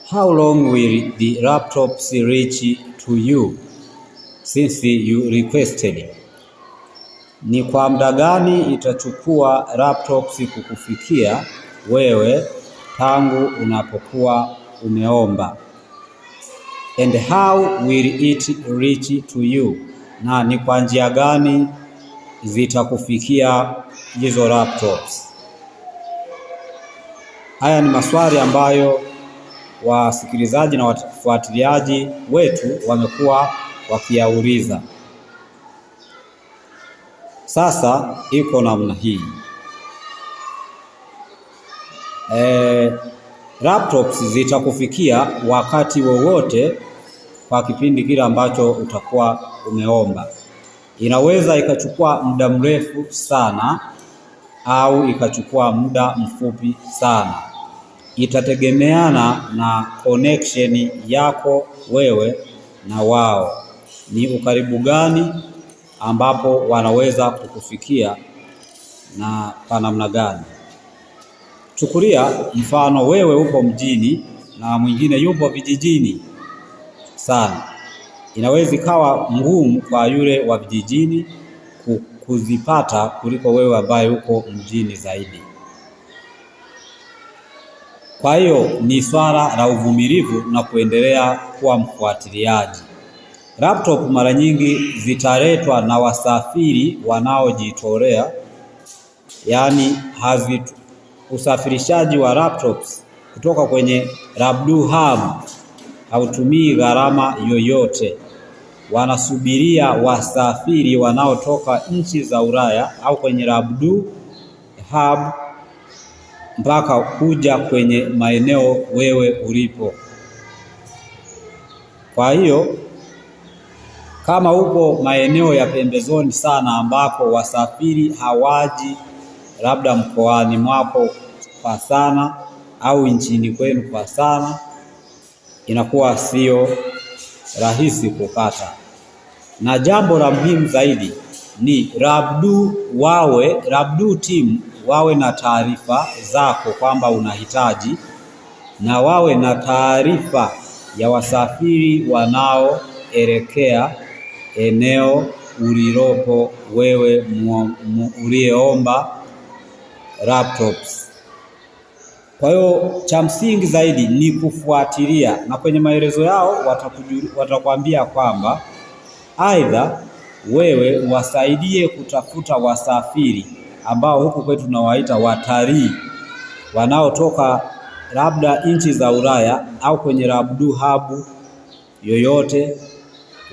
How long will the laptops reach to you since you requested? Ni kwa muda gani itachukua laptops kukufikia wewe tangu unapokuwa umeomba? And how will it reach to you? Na ni kwa njia gani zitakufikia hizo laptops? Haya ni maswali ambayo wasikilizaji na wafuatiliaji wetu wamekuwa wakiyauliza. Sasa iko namna hii. Laptops zitakufikia wakati wowote kwa kipindi kile ambacho utakuwa umeomba. Inaweza ikachukua muda mrefu sana au ikachukua muda mfupi sana. Itategemeana na connection yako wewe na wao. Ni ukaribu gani ambapo wanaweza kukufikia na kwa namna gani? Chukulia mfano, wewe upo mjini na mwingine yupo vijijini sana. Inaweza ikawa ngumu kwa yule wa vijijini kuzipata kuliko wewe ambaye uko mjini zaidi. Kwa hiyo ni swala la uvumilivu na kuendelea kuwa mfuatiliaji. Laptop mara nyingi zitaletwa na wasafiri wanaojitolea, yaani usafirishaji wa laptops kutoka kwenye Rabdu Hub hautumii gharama yoyote. Wanasubiria wasafiri wanaotoka nchi za Ulaya au kwenye Rabdu Hub mpaka kuja kwenye maeneo wewe ulipo. Kwa hiyo kama upo maeneo ya pembezoni sana ambako wasafiri hawaji labda mkoani mwako kwa sana au nchini kwenu kwa sana, inakuwa sio rahisi kupata. Na jambo la muhimu zaidi ni Rabdu team wawe na taarifa zako kwamba unahitaji, na wawe na taarifa ya wasafiri wanaoelekea eneo ulilopo wewe uliyeomba laptops. Kwa hiyo cha msingi zaidi ni kufuatilia, na kwenye maelezo yao watakwambia kwamba aidha wewe wasaidie kutafuta wasafiri ambao huku kwetu tunawaita watalii wanaotoka labda nchi za Ulaya au kwenye Rabdu Hub yoyote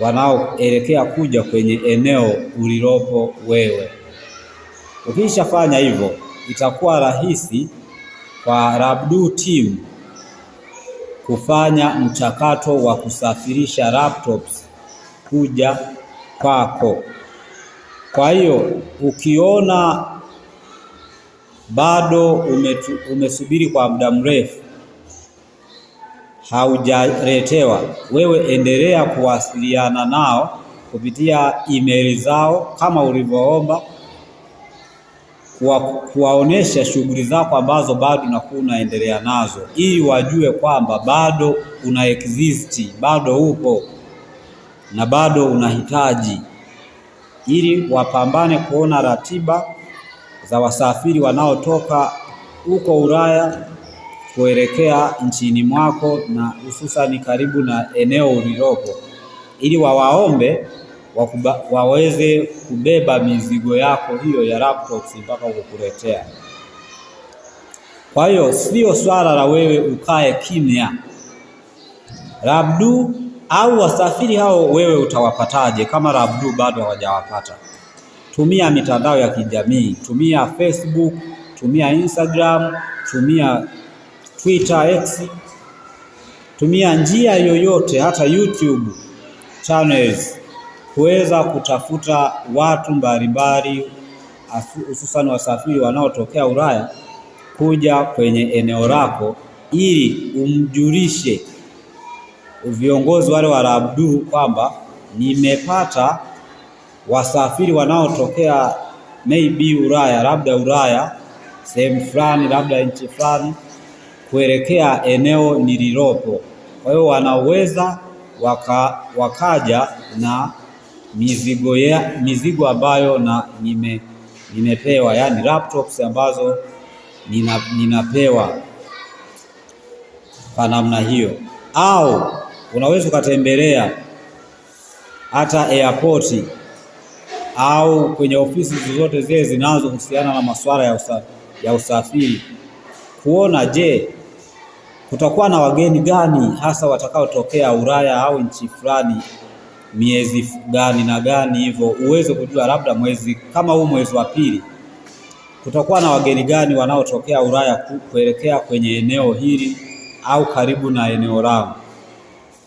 wanaoelekea kuja kwenye eneo ulilopo wewe. Ukishafanya hivyo, itakuwa rahisi kwa Rabdu team kufanya mchakato wa kusafirisha laptops kuja kwako. Kwa hiyo ukiona bado umesubiri kwa muda mrefu haujaletewa, wewe endelea kuwasiliana nao kupitia email zao kama ulivyoomba, kuwaonesha shughuli zako ambazo bado unakuwa unaendelea nazo, ili wajue kwamba bado una exist, bado upo na bado unahitaji, ili wapambane kuona ratiba za wasafiri wanaotoka huko Ulaya kuelekea nchini mwako na hususani karibu na eneo ulilopo, ili wawaombe waweze kubeba mizigo yako hiyo ya laptops mpaka kukuletea. Kwa hiyo sio swala la wewe ukae kimya. Rabdu au wasafiri hao wewe utawapataje kama Rabdu bado hawajawapata? Tumia mitandao ya kijamii, tumia Facebook, tumia Instagram, tumia Twitter, X, tumia njia yoyote, hata YouTube channels, kuweza kutafuta watu mbalimbali hususan wasafiri wanaotokea Ulaya kuja kwenye eneo lako, ili umjulishe viongozi wale wa Rabdu kwamba nimepata wasafiri wanaotokea maybe Ulaya, labda Ulaya sehemu fulani, labda nchi fulani kuelekea eneo nililopo. Kwa hiyo wanaweza wakaja na mizigo ambayo nimepewa, yani laptops ambazo ninapewa kwa namna hiyo. Au unaweza ukatembelea hata airport au kwenye ofisi zozote zile zinazohusiana na masuala ya usafiri kuona, je, kutakuwa na wageni gani hasa watakaotokea Ulaya au nchi fulani miezi gani na gani, hivyo uweze kujua labda mwezi kama huu, mwezi wa pili, kutakuwa na wageni gani wanaotokea Ulaya kuelekea kwenye eneo hili au karibu na eneo langu.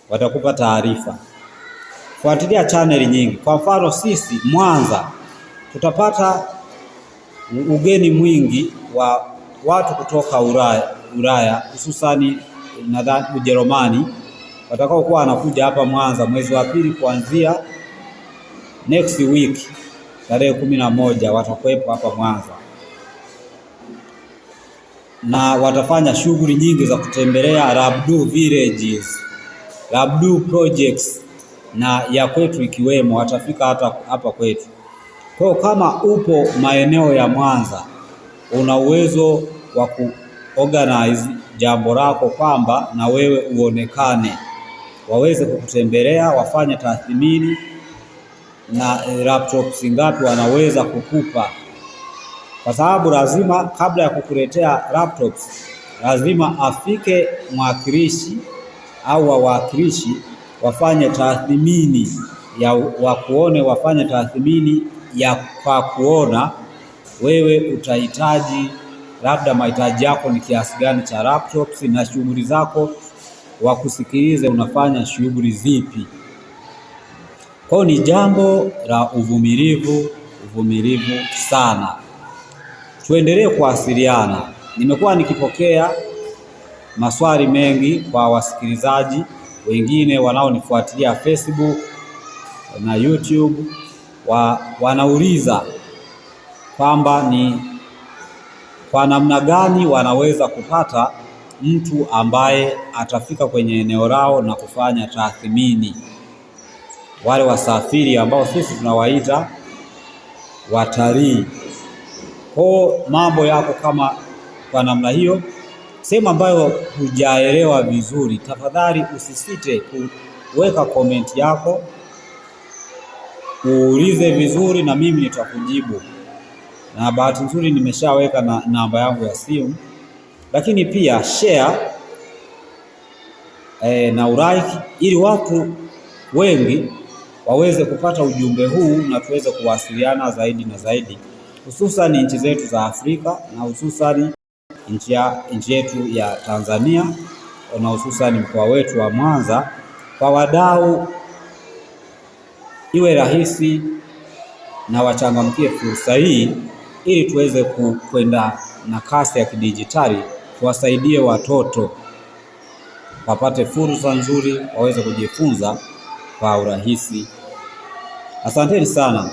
Watakupa taarifa. Fuatilia chaneli nyingi. Kwa mfano sisi Mwanza tutapata ugeni mwingi wa watu kutoka Ulaya hususani nadhani Ujerumani, watakao kuwa wanakuja hapa Mwanza mwezi wa pili kuanzia next week tarehe 11 watakuwepo hapa Mwanza, na watafanya shughuli nyingi za kutembelea Rabdu villages, Rabdu projects na ya kwetu ikiwemo, watafika hapa kwetu. Kwa kama upo maeneo ya Mwanza, una uwezo wa kuorganize jambo lako kwamba na wewe uonekane, waweze kukutembelea, wafanye tathmini na laptops ngapi wanaweza kukupa, kwa sababu lazima kabla ya kukuletea laptops lazima afike mwakilishi au wawakilishi wafanye tathmini wafanye tathmini kwa kuona wewe utahitaji labda mahitaji yako ni kiasi gani cha laptops na shughuli zako wakusikilize unafanya shughuli zipi. Kwa ni jambo la uvumilivu sana. Tuendelee kuwasiliana. Nimekuwa nikipokea maswali mengi kwa wasikilizaji wengine wanaonifuatilia Facebook na YouTube, wanauliza kwamba ni kwa namna gani wanaweza kupata mtu ambaye atafika kwenye eneo lao na kufanya tathmini, wale wasafiri ambao sisi tunawaita watalii. Kwa mambo yako kama kwa namna hiyo, sehemu ambayo hujaelewa vizuri, tafadhali usisite kuweka comment yako, uulize vizuri na mimi nitakujibu. Na bahati nzuri nimeshaweka na namba yangu ya simu, lakini pia share na ulike ili watu wengi waweze kupata ujumbe huu na tuweze kuwasiliana zaidi na zaidi, hususan nchi zetu za Afrika na hususan nchi yetu ya Tanzania na hususan mkoa wetu wa Mwanza. Kwa wadau iwe rahisi na wachangamkie fursa hii ili tuweze kwenda na kasi ya kidijitali, tuwasaidie watoto wapate fursa nzuri, waweze kujifunza kwa urahisi. Asanteni sana.